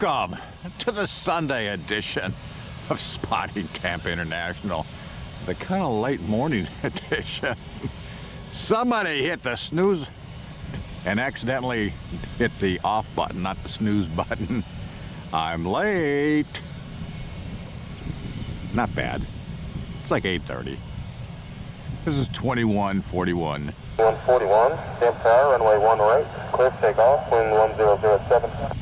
Welcome to the Sunday edition of Spotting Tampa International, the kind of late morning edition. Somebody hit the snooze and accidentally hit the off button, not the snooze button. I'm late. Not bad. It's like 8:30. This is 2141. 141, Tampa, runway 1 right, clear for takeoff, wind 1007.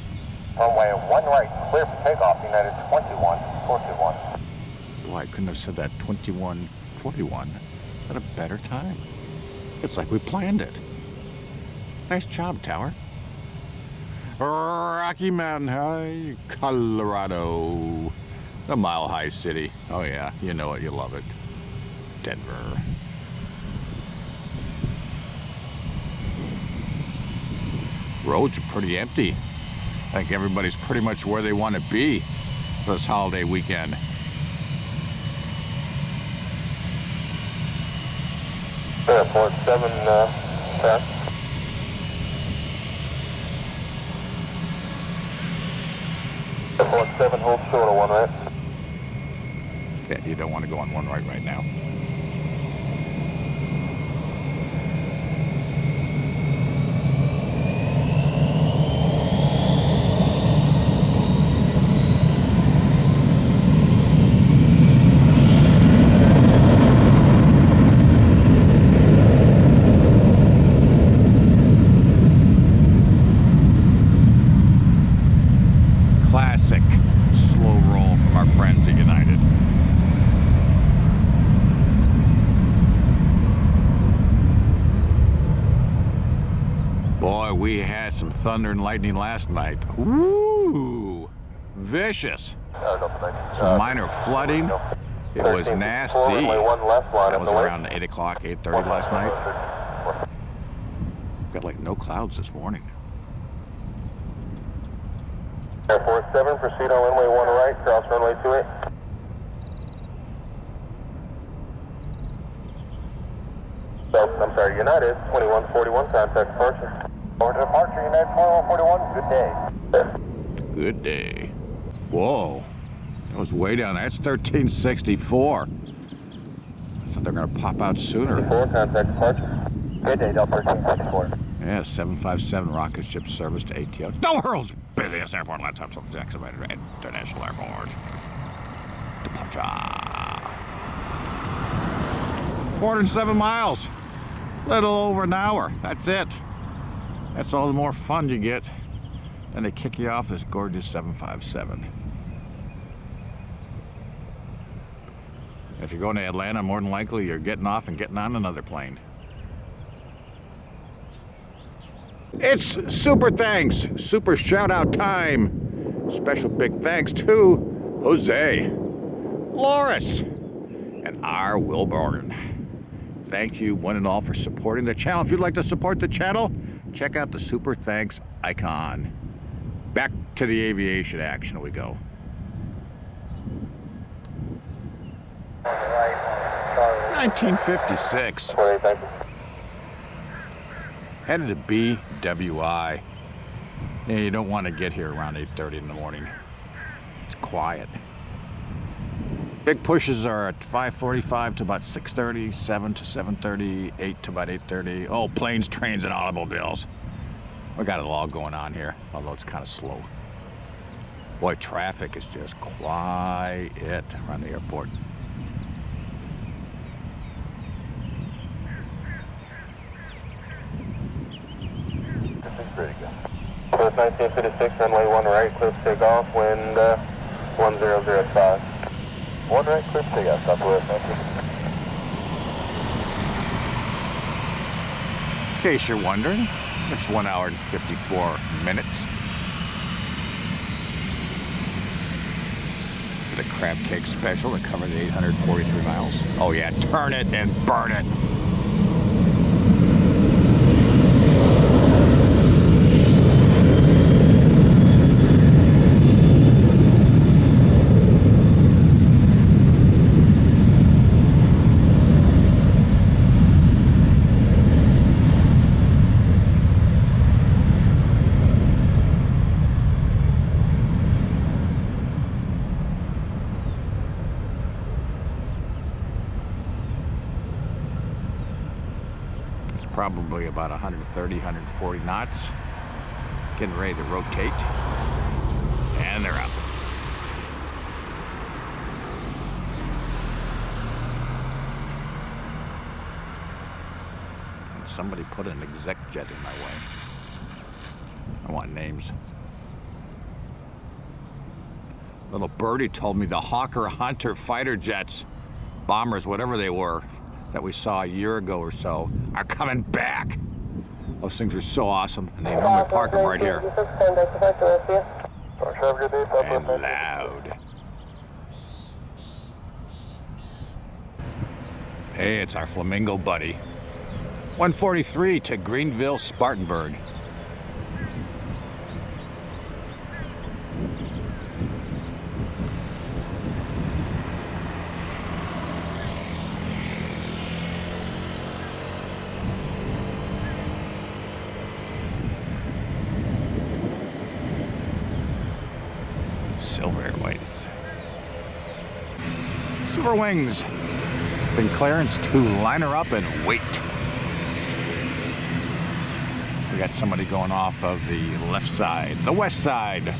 Runway 1 right, clear for takeoff, United 2141. Boy, I couldn't have said that 2141 at a better time. It's like we planned it. Nice job, Tower. Rocky Mountain High, Colorado. The Mile High City. Oh yeah, you know it, you love it. Denver. Roads are pretty empty. I think everybody's pretty much where they want to be for this holiday weekend. Airport 7, pass. Airport 7, hold short of 1 right. Yeah, you don't want to go on 1 right now. Classic slow roll from our friends at United. Boy, we had some thunder and lightning last night. Woo! Vicious. Some minor flooding. It was nasty. That was around 8 o'clock, 8:30 last night. Got like no clouds this morning. Airport 7, proceed on runway 1 right, cross runway 28. So, I'm sorry, United 2141, contact departure. Over to departure, United 2141, good day. Good day. Whoa. That was way down. That's 1364. I thought they were going to pop out sooner. 4, contact departure. Good day, Delta 1364. Yeah, 757 rocket ship service to ATO. The world's busiest airport. Let's have some activated International Airport. Departure. 407 miles. Little over an hour. That's it. That's all the more fun you get. And they kick you off this gorgeous 757. If you're going to Atlanta, more than likely you're getting off and getting on another plane. It's super thanks, super shout out time. Special big thanks to Jose, Loris, and R. Wilburn. Thank you one and all for supporting the channel. If you'd like to support the channel, check out the super thanks icon. Back to the aviation action we go. 1956. Headed to BWI. Yeah, you don't want to get here around 8:30 in the morning. It's quiet. Big pushes are at 5:45 to about 6:30, 7 to 7:30, 8 to about 8:30. Oh, planes, trains, and automobiles. We got it all going on here, although it's kind of slow. Boy, traffic is just quiet around the airport. Pretty good. Course 1956, runway 1 right, clear for takeoff, wind 1005. 1 right, clear for takeoff, Southwest 19. In case you're wondering, it's 1 hour and 54 minutes. The crab cake special to cover the 843 miles. Oh yeah, turn it and burn it. probably about 130, 140 knots. Getting ready to rotate. And they're up. And somebody put an exec jet in my way. I want names. Little birdie told me the Hawker Hunter fighter jets, bombers, whatever they were, that we saw a year ago or so, are coming back. Those things are so awesome, and they normally park them right here. And loud. Hey, it's our Flamingo buddy. 143 to Greenville, Spartanburg. Silver and white. Silver Wings. Been clearance to line her up and wait. We got somebody going off of the left side, the west side.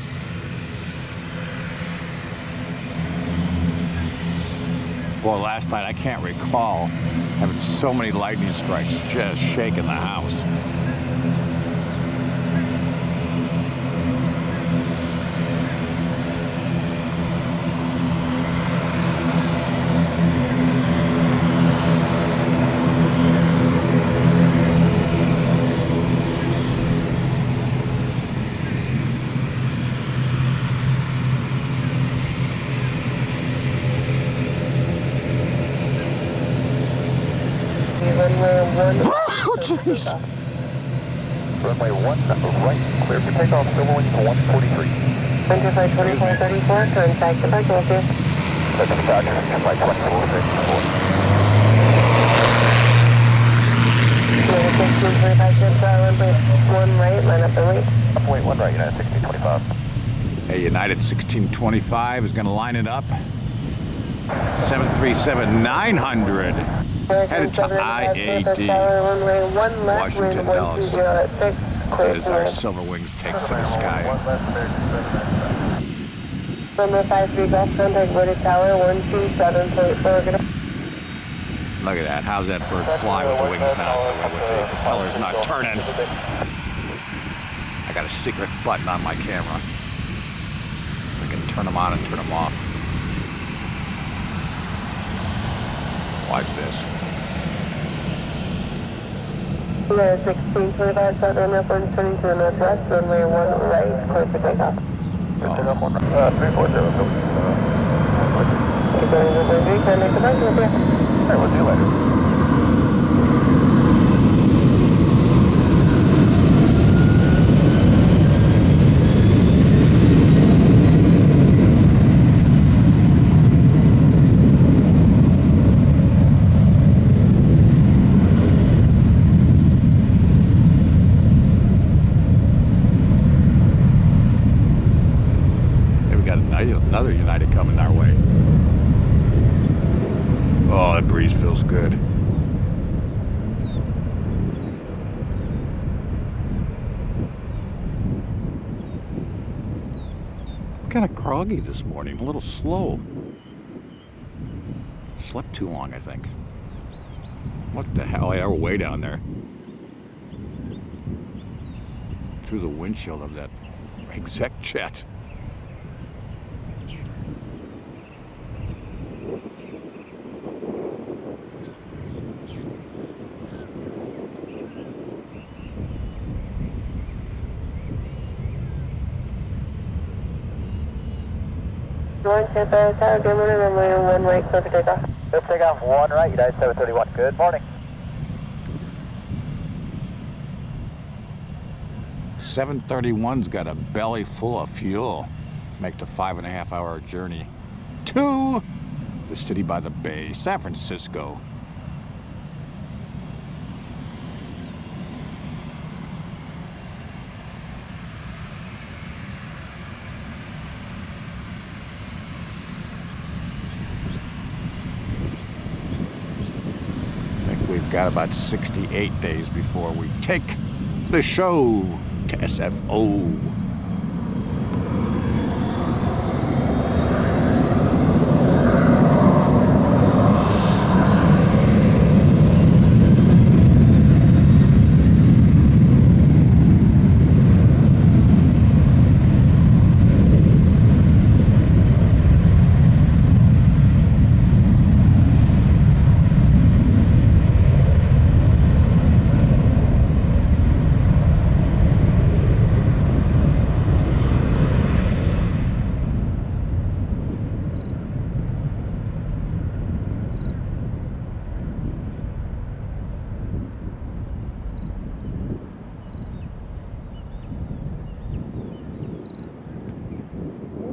Boy, last night I can't recall having so many lightning strikes just shaking the house. Oh, jeez. Runway 1, right, clear for takeoff, Silver Wings to 143. 2524, contact departure with you. That's the Dodger, 2524. 1 right, line up and wait. Runway 1 right, United 1625. Hey, United 1625 is going to line it up. 737-900. Headed to IAD, Washington Dulles. As our Silver Wings take to the sky. Number 53 Golf, contact Wooded Tower, 127.4. Look at that. How's that bird fly with the wings not, with the colors not turning? I got a secret button on my camera. I can turn them on and turn them off. Watch this. 1625, southern up 120 to the northwest, runway 1 right, clear for takeoff. 340. Keep going to the bridge, contact departure with you. Alright, we'll see you later. Another United coming our way. Oh, that breeze feels good. I'm kind of groggy this morning, a little slow. Slept too long, I think. What the hell? Yeah, we're way down there. Through the windshield of that exec jet. One Tampa Tower, good morning, runway 1 right, clear for takeoff. Clear for takeoff, 1 right, United 731. Good morning. 731's got a belly full of fuel. Make the 5.5-hour journey to the city by the bay, San Francisco. Got about 68 days before we take the show to SFO.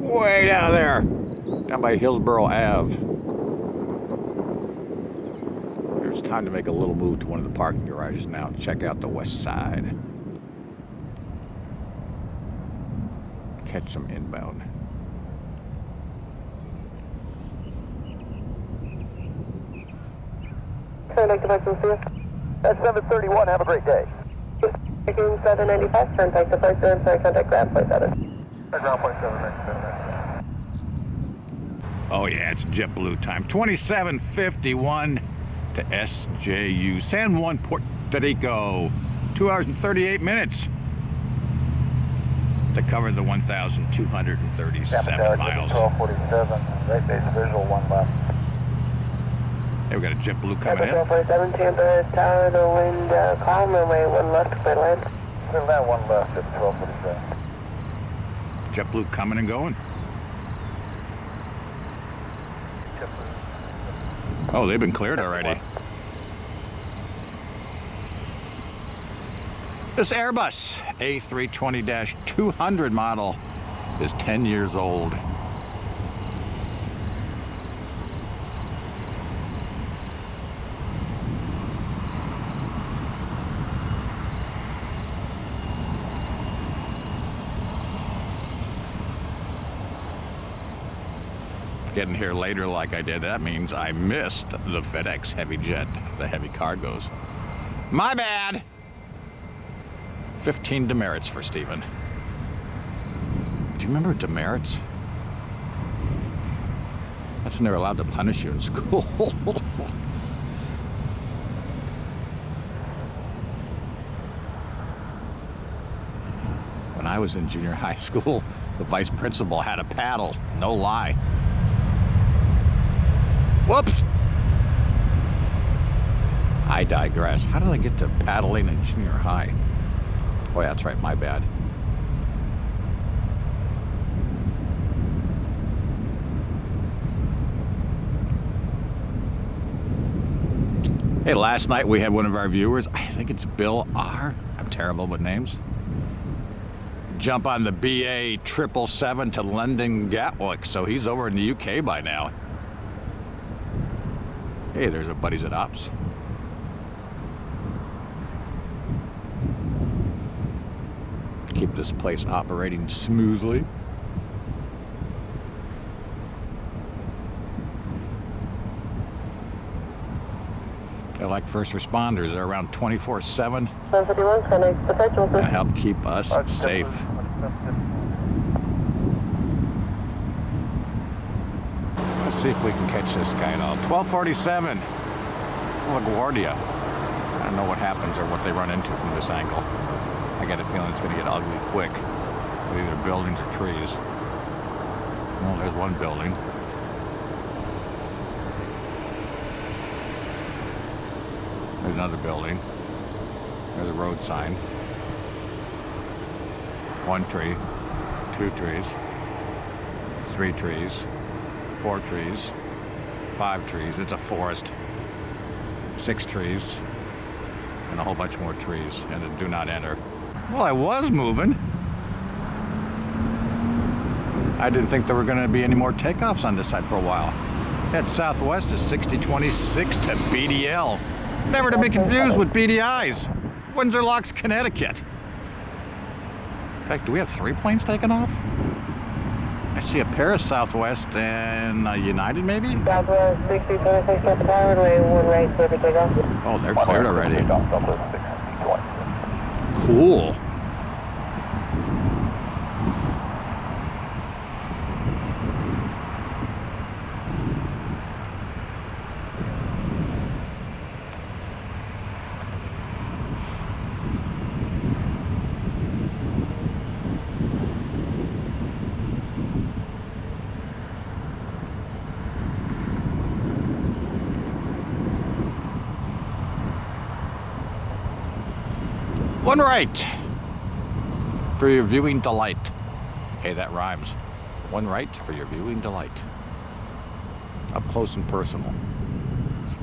Way down there, down by Hillsborough Ave. It's time to make a little move to one of the parking garages now and check out the west side. Catch some inbound. Contact device with you. That's 731. Have a great day. Taking 795, contact device and contact ground point 7. Ground point 7, next. Oh yeah, it's JetBlue time. 27:51 to SJU. San Juan, Puerto Rico. 2 hours and 38 minutes to cover the 1,237 miles. 1247. Right base visual, 1 left. Hey, we got a JetBlue coming in. 1247, Tampa Tower, the wind calm, runway 1 left, clear land. Clear land, 1 left at 1247. JetBlue coming and going. Oh, they've been cleared already. This Airbus A320-200 model is 10 years old. Getting here later like I did, that means I missed the FedEx heavy jet, the heavy cargoes. My bad! 15 demerits for Stephen. Do you remember demerits? That's when they were allowed to punish you in school. When I was in junior high school, the vice principal had a paddle, no lie. Whoops! I digress. How did I get to paddling in junior high? Oh yeah, that's right, my bad. Hey, last night we had one of our viewers, I think it's Bill R. I'm terrible with names. Jump on the BA 777 to London Gatwick, so he's over in the UK by now. Hey, there's our buddies at Ops. Keep this place operating smoothly. They're like first responders. They're around 24/7 and help keep us safe. Let's see if we can catch this guy at all. 1247 LaGuardia. I don't know what happens or what they run into from this angle. I got a feeling it's going to get ugly quick with either buildings or trees. Well, there's one building. There's another building. There's a road sign. 1 tree, 2 trees, 3 trees, 4 trees, 5 trees. It's a forest. 6 trees, and a whole bunch more trees, and a do not enter. Well, I was moving. I didn't think there were going to be any more takeoffs on this side for a while. Head southwest is 6026 to BDL. Never to be confused with BDIs. Windsor Locks, Connecticut. In fact, do we have 3 planes taking off? I see a pair of Southwest and United, maybe? Southwest 6026 Tampa Tower, runway 1 right, clear for takeoff. Oh, they're cleared already. Southwest 6026. Cool. One right for your viewing delight. Hey, that rhymes. One right for your viewing delight. Up close and personal.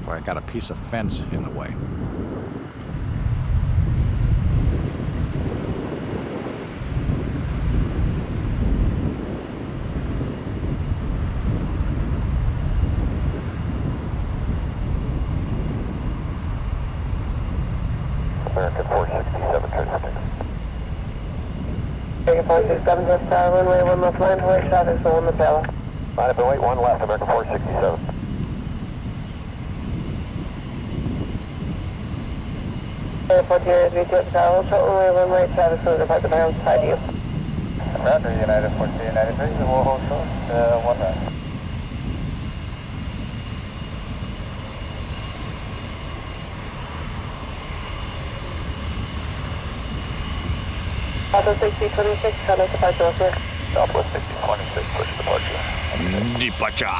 So I got a piece of fence in the way. American 467, transit. American 467 Tampa Tower, runway 1 left line, white traffic, so 1 left tower. Line up and wait, 1 left, American 467. Airport here is VTF Tower, short runway 1 right, traffic, so depart the bounds side to you. Roger, United 14, United 3, we'll hold short, 1 right. Southwest 6026, contact departure, okay. Southwest 6026, push departure. Departure.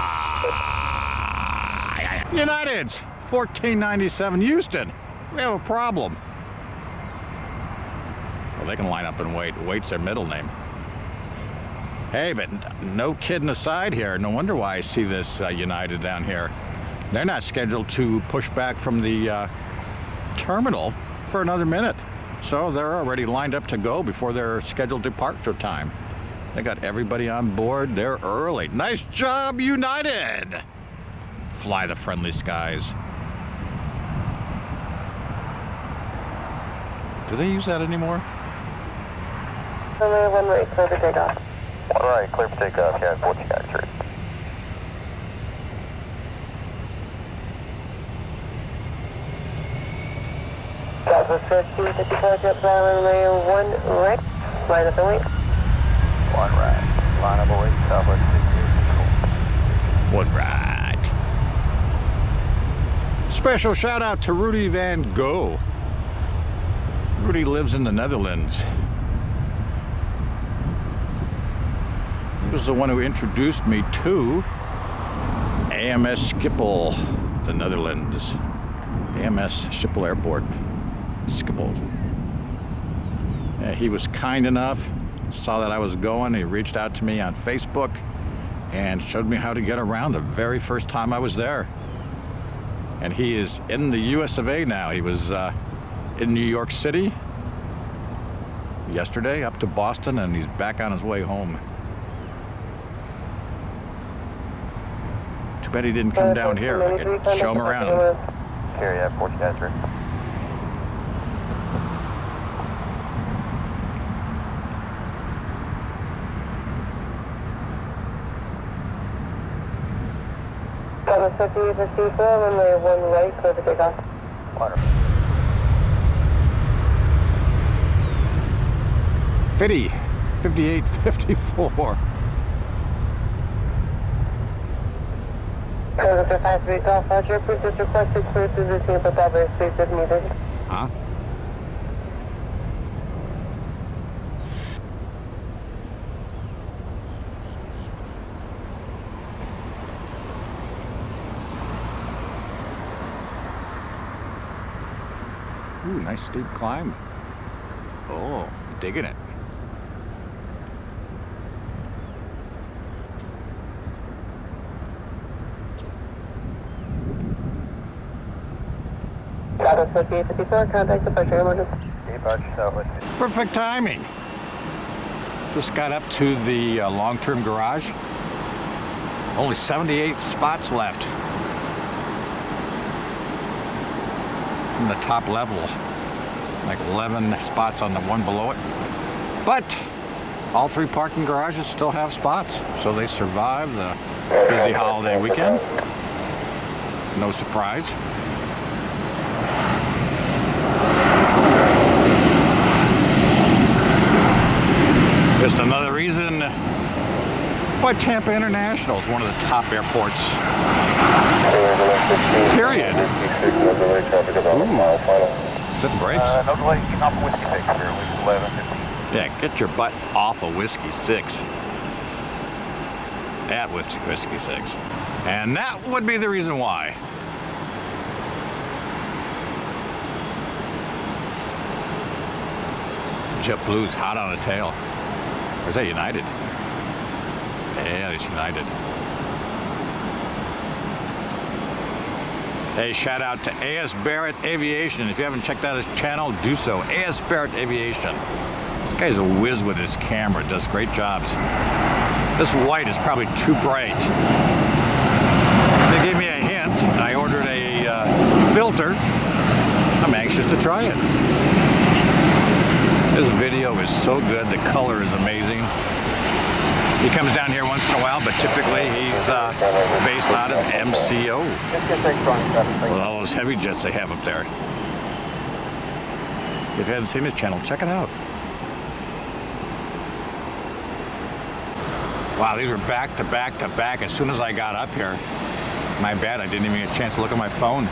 United's 1497 Houston. We have a problem. Well, they can line up and wait. Wait's their middle name. Hey, but no kidding aside here. No wonder why I see this United down here. They're not scheduled to push back from the terminal for another minute. So they're already lined up to go before their scheduled departure time. They got everybody on board. They're early. Nice job, United! Fly the friendly skies. Do they use that anymore? Runway 1 right, clear for takeoff. 1 right, clear for takeoff, United 1493. Southwest 1554 Tampa Tower, runway 1 right, line up and wait. 1 right, line up and wait, Southwest 68. One right. Special shout out to Rudy Van Gogh. Rudy lives in the Netherlands. He was the one who introduced me to AMS Schiphol, the Netherlands. AMS Schiphol Airport. Schiphol. Yeah, he was kind enough, saw that I was going, he reached out to me on Facebook and showed me how to get around the very first time I was there. And he is in the US of A now. He was in New York City yesterday, up to Boston, and he's back on his way home. Too bad he didn't come down here. I could show him around. Here, yeah, 1493. Southwest 5854, runway 1 right, clear for takeoff. Water. 5854. Southwest 53 Golf Roger, please just requested clear through the Tampa Tower, space if needed. Huh? Ooh, nice steep climb. Oh, digging it. Southwest 5854, contact departure emergency. Departure Southwest. Perfect timing. Just got up to the long-term garage. Only 78 spots left in the top level. Like 11 spots on the one below it. But All 3 parking garages still have spots, so they survive the busy holiday weekend. No surprise. Just another reason why Tampa International is one of the top airports. Period. Ooh. Is that the brakes? No delay, keep off Whiskey 6 here, 11:15. Yeah, get your butt off of Whiskey 6. At Whiskey 6. And that would be the reason why. JetBlue's hot on the tail. Or is that United? Yeah, it's United. Hey, shout out to A.S. Barrett Aviation. If you haven't checked out his channel, do so. A.S. Barrett Aviation. This guy's a whiz with his camera. Does great jobs. This white is probably too bright. They gave me a hint. I ordered a filter. I'm anxious to try it. This video is so good. The color is amazing. He comes down here once in a while, but typically he's based out of MCO. With all those heavy jets they have up there. If you haven't seen his channel, check it out. Wow, these were back to back to back. As soon as I got up here, my bad, I didn't even get a chance to look at my phone.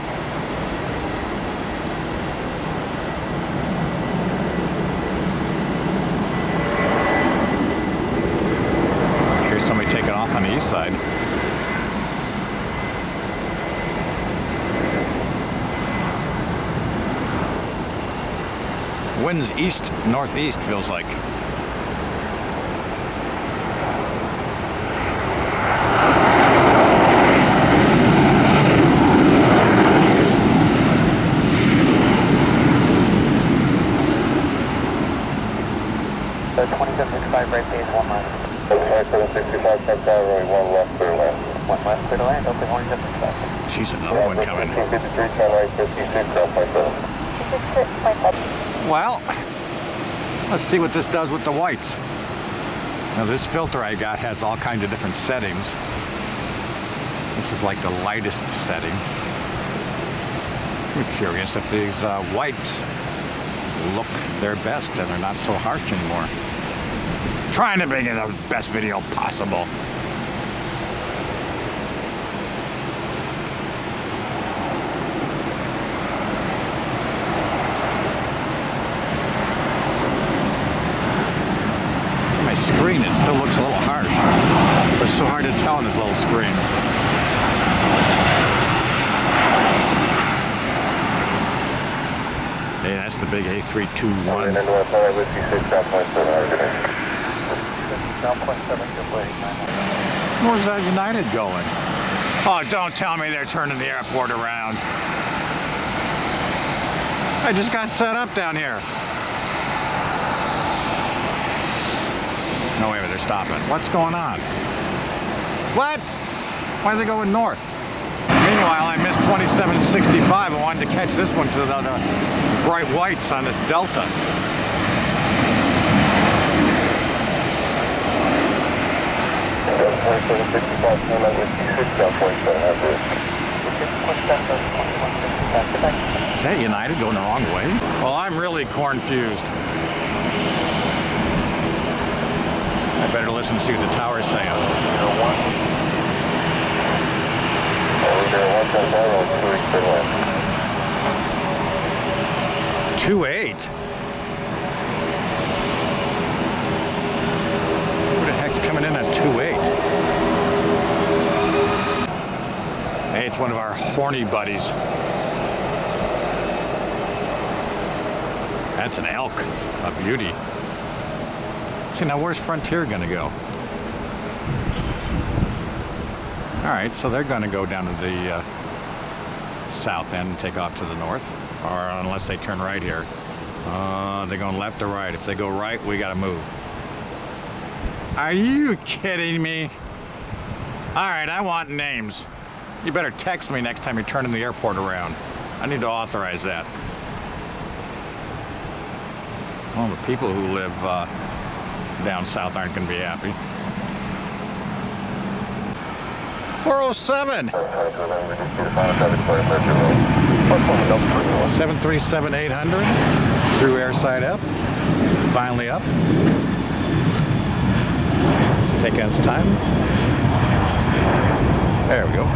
Somebody taking off on the east side. Winds east, northeast feels like. The 2765 right base, 1 mile. 2765, Tampa, runway 1 left, clear land. 1 left, clear to land, open 2765. Jeez, another one coming. 53, 10 right, 56, cross my 7. Well, let's see what this does with the whites. Now this filter I got has all kinds of different settings. This is like the lightest setting. I'm curious if these whites look their best and they're not so harsh anymore. Trying to make it the best video possible. My screen, it still looks a little harsh, but it's so hard to tell on this little screen. Hey, that's the big A321. And then North Side, Whiskey 6, Southwest 7, Where's that United going? Oh, don't tell me they're turning the airport around. I just got set up down here. No, wait a minute, they're stopping. What's going on? What? Why are they going north? Meanwhile, I missed 2765 and wanted to catch this one to the bright whites on this Delta. Is that United going the wrong way? Well, I'm really confused. I better listen to see what the tower's saying. 2-8. Who the heck's coming in at 2-8? Hey, it's one of our horny buddies. That's an elk, a beauty. See, now where's Frontier gonna go? All right, so they're gonna go down to the south end and take off to the north, or unless they turn right here. They're going left or right. If they go right, we gotta move. Are you kidding me? All right, I want names. You better text me next time you're turning the airport around. I need to authorize that. Well, the people who live down south aren't going to be happy. 407. 737-800 through airside F. Finally up. Taking its time. There we go.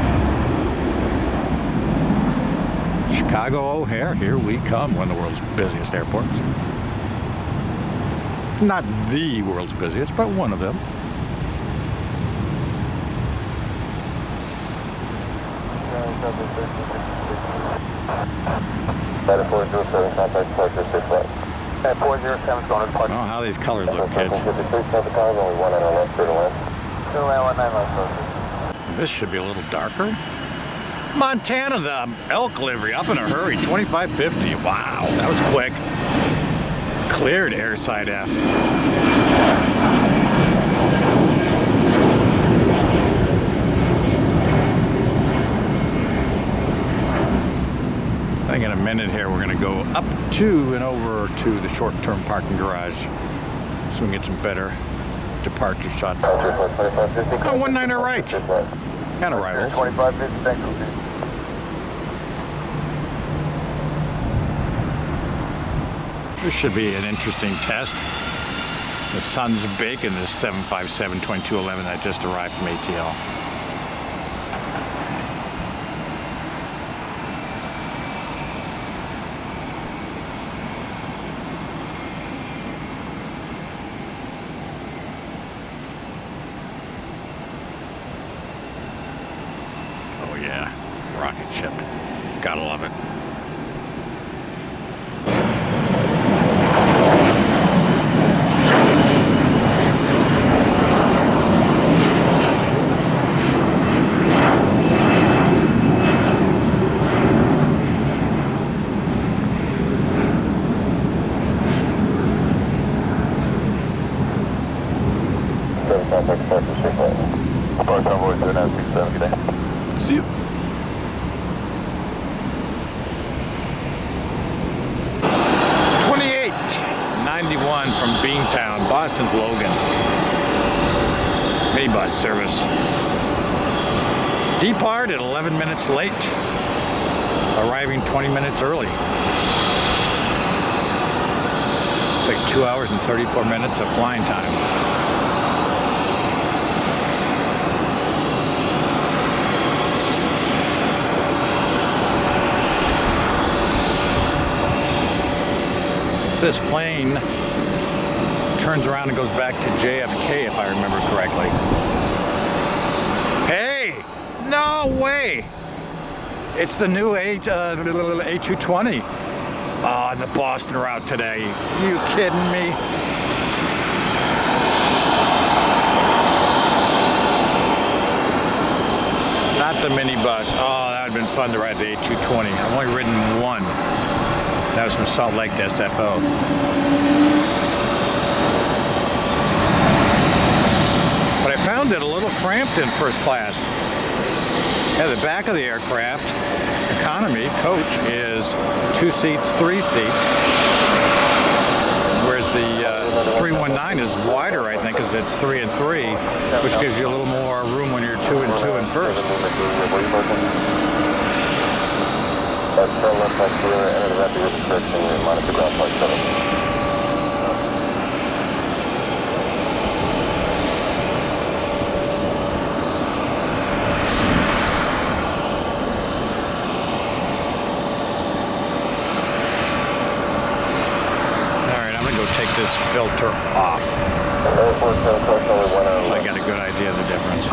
Chicago O'Hare, here we come, one of the world's busiest airports. Not the world's busiest, but one of them. I I don't know how these colors look, kids. This should be a little darker. Montana, the elk livery, up in a hurry, 2550. Wow, that was quick. Cleared airside F. I think in a minute here we're going to go up to and over to the short-term parking garage so we can get some better departure shots. Oh, 19er right. And arrivals. 2550, thank you. This should be an interesting test. The sun's baking this 757-2211 that just arrived from ATL. Oh yeah, rocket ship. Gotta love it. See you. 2891 from Beantown, Boston's Logan. Minibus service. Depart at 11 minutes late. Arriving 20 minutes early. It's like 2 hours and 34 minutes of flying time. This plane turns around and goes back to JFK, if I remember correctly. Hey! No way! It's the new A220 on the Boston route today. You kidding me? Not the minibus. Oh, that would have been fun to ride the A220. I've only ridden one. That was from Salt Lake to SFO. But I found it a little cramped in first class. Yeah, the back of the aircraft, economy, coach, is 2 seats, 3 seats. Whereas the 319 is wider, I think, because it's 3 and 3, which gives you a little more room when you're 2 and 2 in first. Left side clear, enter the rapid restriction, monitor ground flight 7. Alright, I'm going to go take this filter off. So I got a good idea of the difference.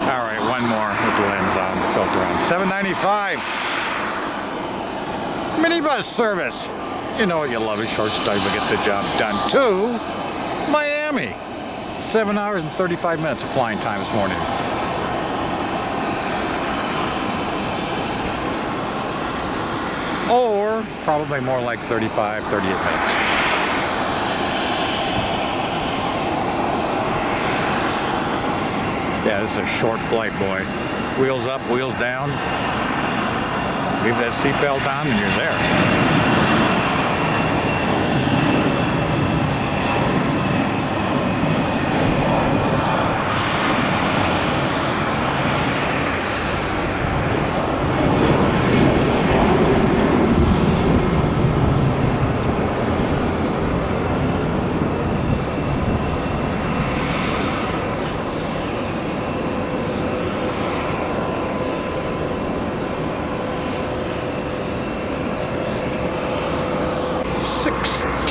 Alright, one more with the lens on, the filter on. 795. Minibus service. You know what you love, a short stay but gets the job done. To Miami. 7 hours and 35 minutes of flying time this morning. Or probably more like 35, 38 minutes. Yeah, this is a short flight, boy. Wheels up, wheels down. Leave that seatbelt on and you're there.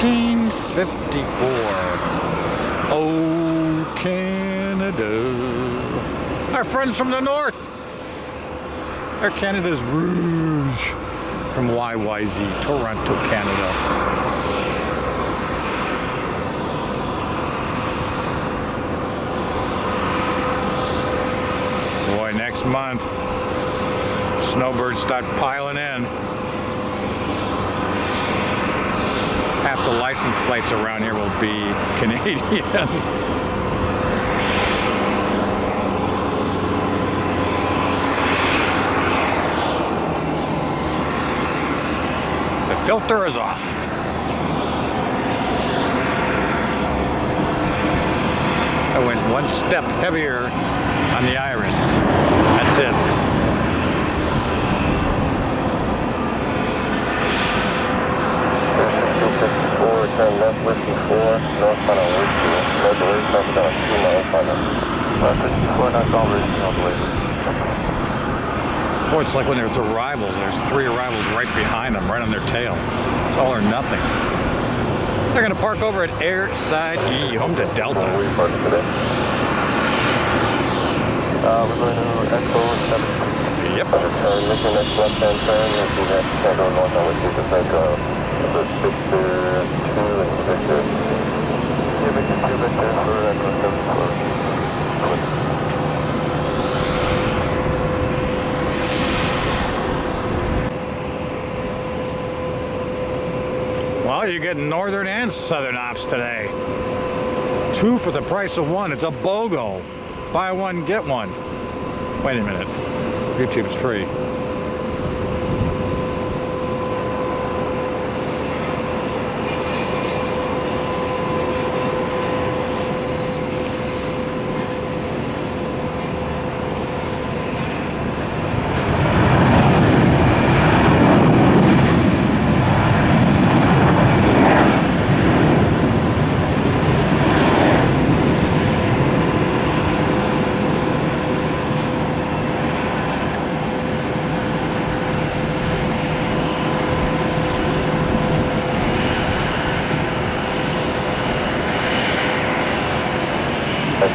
1954. Oh, Canada. Our friends from the north. Air Canada's Rouge from YYZ, Toronto, Canada. Boy, next month, snowbirds start piling in. Half the license plates around here will be Canadian. The filter is off. I went one step heavier on the iris. That's it. Turn left, whiskey 4, northbound on whiskey. No delays, northbound on 2 miles, final. 54, northbound whiskey, no delays. Boy, it's like when there's arrivals. There's 3 arrivals right behind them, right on their tail. It's all or nothing. They're going to park over at Airside E, home to Delta. We parked today. We're going to Echo 7. Yep. Turn, make your next left-hand turn. If you have to go north on whiskey, just like Victor 2 and Victor. Yeah, Victor for Echo 7. Well, you get northern and southern ops today. 2 for the price of 1. It's a BOGO. Buy 1, get 1. Wait a minute. YouTube's free.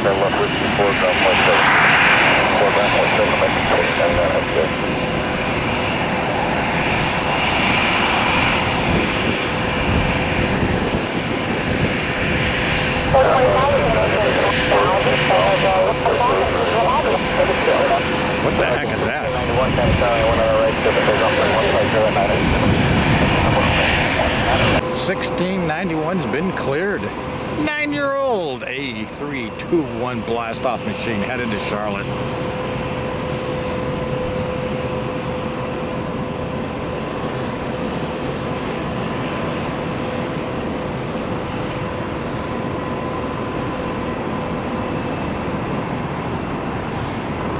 Turn left, whiskey 4, ground point 7. 4, ground point 7, and that's good. What the heck is that? 1691's been cleared. 9-year-old A321 blast-off machine headed to Charlotte.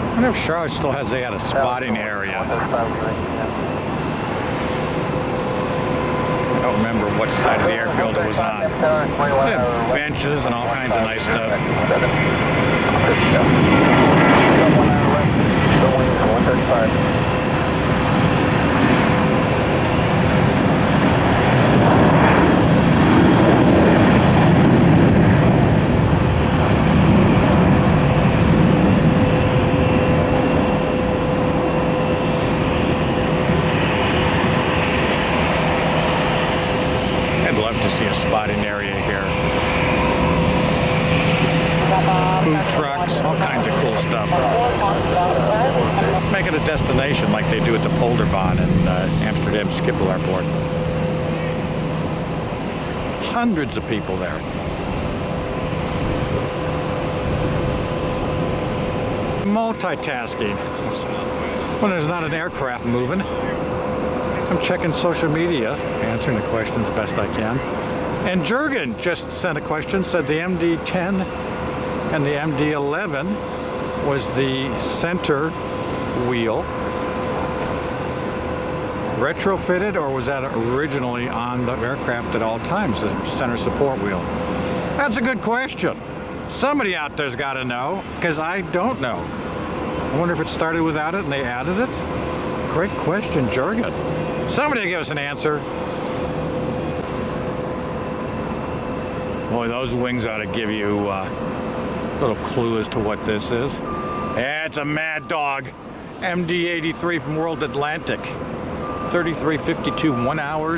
I wonder if Charlotte still has a spotting area. I don't remember what side of the airfield it was on. They have benches and all kinds of nice stuff. I'd love to see a spotting area here. Food trucks, all kinds of cool stuff. Make it a destination like they do at the Polderbaan in Amsterdam Schiphol Airport. Hundreds of people there. Multitasking. When there's not an aircraft moving, I'm checking social media, answering the questions best I can. And Jurgen just sent a question, said the MD-10 and the MD-11 was the center wheel retrofitted, or was that originally on the aircraft at all times, the center support wheel? That's a good question. Somebody out there's got to know, because I don't know. I wonder if it started without it and they added it? Great question, Jurgen. Somebody give us an answer. Boy, those wings ought to give you a little clue as to what this is. Yeah, it's a Mad Dog. MD-83 from World Atlantic. 3352, 1 hour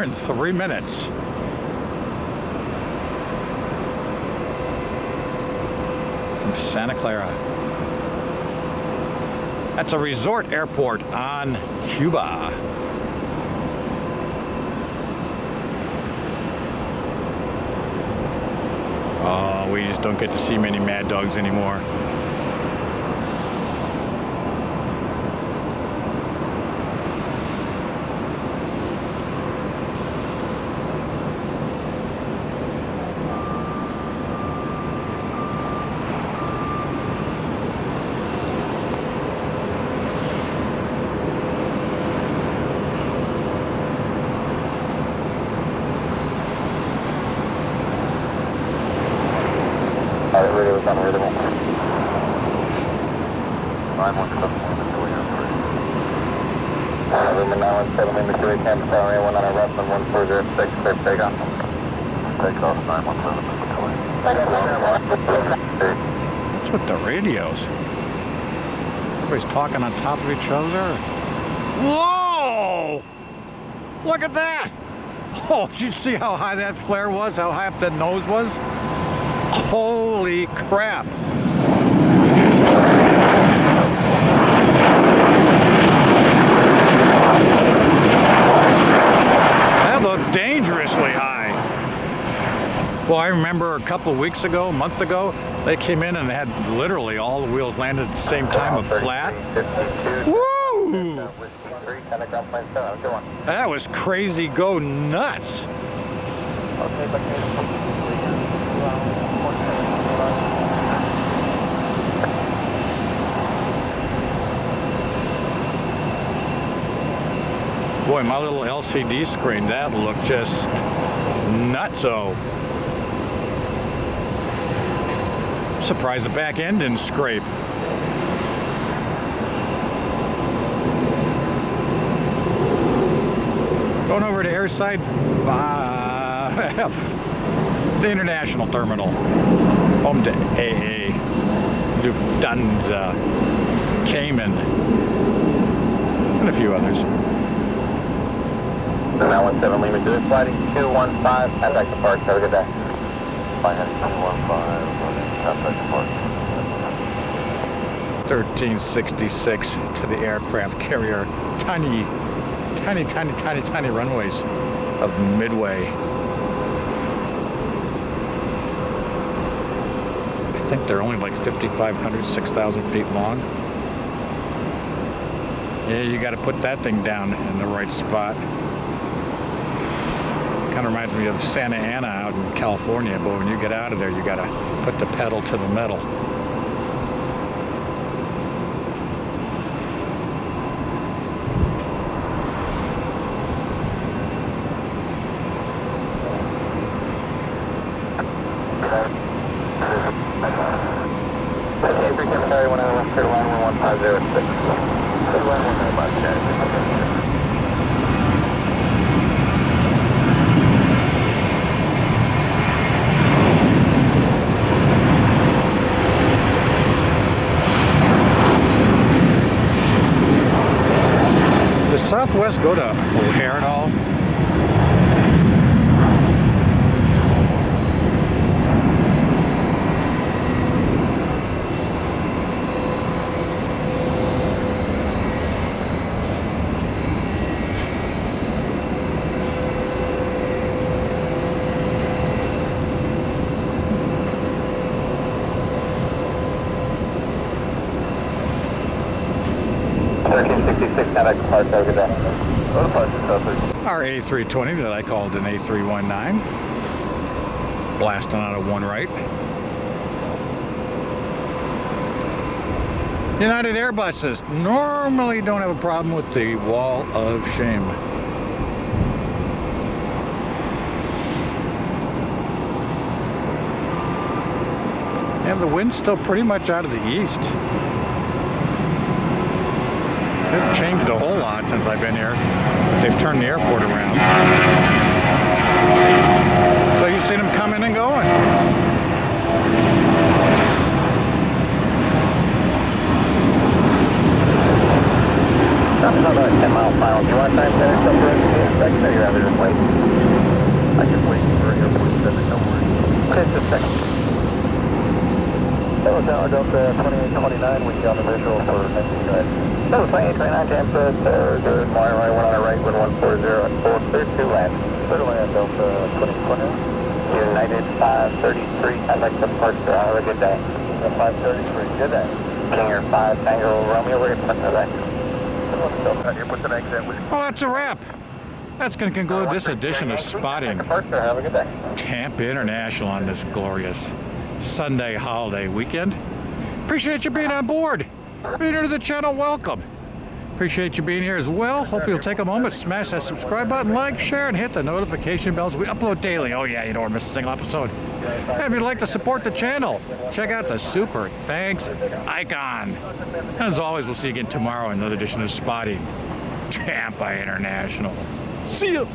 and 3 minutes. From Santa Clara. That's a resort airport on Cuba. Oh, we just don't get to see many Mad Dogs anymore. Radio is unreadable. 917, Lumen 917, Lima 28, Tampa, Tower 1 on a left and 1406, clear takeoff. Takeoff 917, What's with the radios? Everybody's talking on top of each other. Whoa! Look at that! Oh, did you see how high that flare was? How high up that nose was? Holy crap! That looked dangerously high. Well, I remember a couple of weeks ago, a month ago, they came in and had literally all the wheels landed at the same time of flat. Woo! That was crazy. Go nuts. Boy, my little LCD screen, that looked just nutso. Surprised the back end didn't scrape. Going over to Airside 5F, the International Terminal, home to AA, Lufthansa, Cayman, and a few others. 917 Lima 2, sliding 215, contact depart, have a good day. Flight heading 215, contact depart. 1366 to the aircraft carrier. Tiny runways of Midway. I think they're only like 5,500, 6,000 feet long. Yeah, you got to put that thing down in the right spot. Kind of reminds me of Santa Ana out in California, but when you get out of there, you got to put the pedal to the metal. Does Southwest go to O'Hare at all? Our A320 that I called an A319. Blasting out of one right. United Airbuses normally don't have a problem with the wall of shame. And the wind's still pretty much out of the east. They've changed a whole lot since I've been here. They've turned the airport around. So you've seen them coming and going. That's about 10 miles final. Do you want time to finish up for us? I can know you're having to wait. I can wait for airport 7, don't worry. Just a second. That was now Delta 2829, we got a visual for next unit. That was 2829, Tampa, good morning, right, 1 on the right, 1140 at 4, clear 2 land. Clear to land, Delta 2020. United 533, I'd like to departure, have a good day. 533, good day. Kinger 5, Tango Romeo, we're departing today. Well, that's a wrap. That's going to conclude this edition of Spotting Have a good day. Tampa International on this glorious Sunday holiday weekend. Appreciate you being on board. If you're new to the channel, welcome. Appreciate you being here as well. Hope you'll take a moment, smash that subscribe button, like, share, and hit the notification bells. We upload daily. Oh yeah, you don't want to miss a single episode. And if you'd like to support the channel, check out the super thanks icon. As always, we'll see you again tomorrow in another edition of Spotting Tampa International. See ya!